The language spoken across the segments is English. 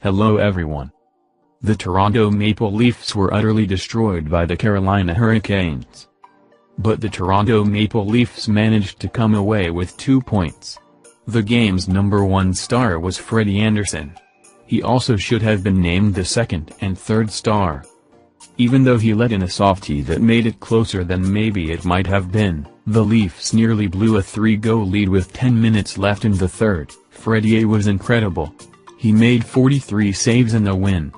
Hello everyone. The Toronto Maple Leafs were utterly destroyed by the Carolina Hurricanes. But the Toronto Maple Leafs managed to come away with 2 points. The game's number one star was Freddie Andersen. He also should have been named the second and third star. Even though he let in a softie that made it closer than maybe it might have been, the Leafs nearly blew a 3-goal lead with 10 minutes left in the third. Freddie was incredible. He made 43 saves in the win.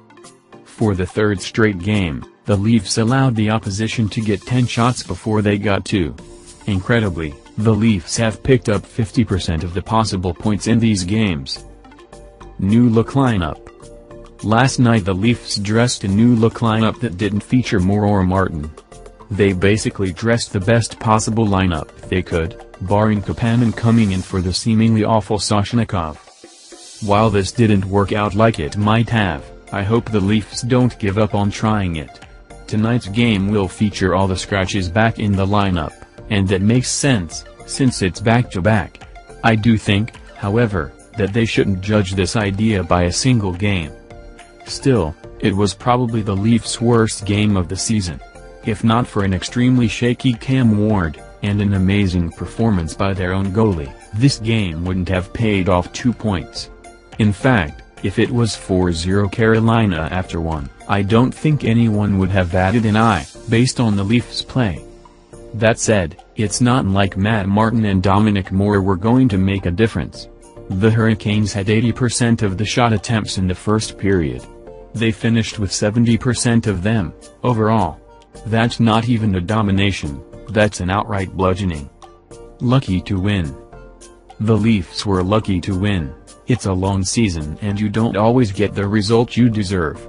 For the third straight game, the Leafs allowed the opposition to get 10 shots before they got 2. Incredibly, the Leafs have picked up 50% of the possible points in these games. New look lineup. Last night the Leafs dressed a new look lineup that didn't feature Moore or Martin. They basically dressed the best possible lineup they could, barring Kapanen coming in for the seemingly awful Soshnikov. While this didn't work out like it might have, I hope the Leafs don't give up on trying it. Tonight's game will feature all the scratches back in the lineup, and that makes sense, since it's back-to-back. I do think, however, that they shouldn't judge this idea by a single game. Still, it was probably the Leafs' worst game of the season. If not for an extremely shaky Cam Ward, and an amazing performance by their own goalie, this game wouldn't have paid off 2 points. In fact, if it was 4-0 Carolina after 1, I don't think anyone would have batted an eye, based on the Leafs' play. That said, it's not like Matt Martin and Dominic Moore were going to make a difference. The Hurricanes had 80% of the shot attempts in the first period. They finished with 70% of them, overall. That's not even a domination, that's an outright bludgeoning. Lucky to win. The Leafs were lucky to win. It's a long season and you don't always get the result you deserve.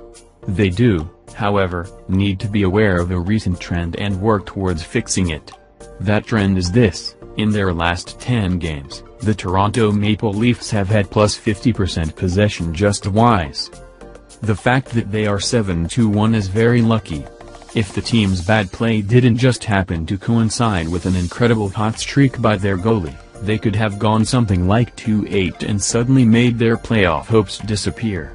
They do, however, need to be aware of a recent trend and work towards fixing it. That trend is this: in their last 10 games, the Toronto Maple Leafs have had plus 50% possession just twice. The fact that they are 7-1 is very lucky. If the team's bad play didn't just happen to coincide with an incredible hot streak by their goalie, they could have gone something like 2-8 and suddenly made their playoff hopes disappear.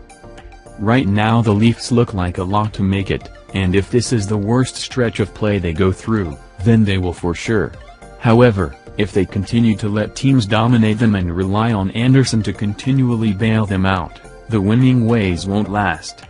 Right now the Leafs look like a lock to make it, and if this is the worst stretch of play they go through, then they will for sure. However, if they continue to let teams dominate them and rely on Andersen to continually bail them out, the winning ways won't last.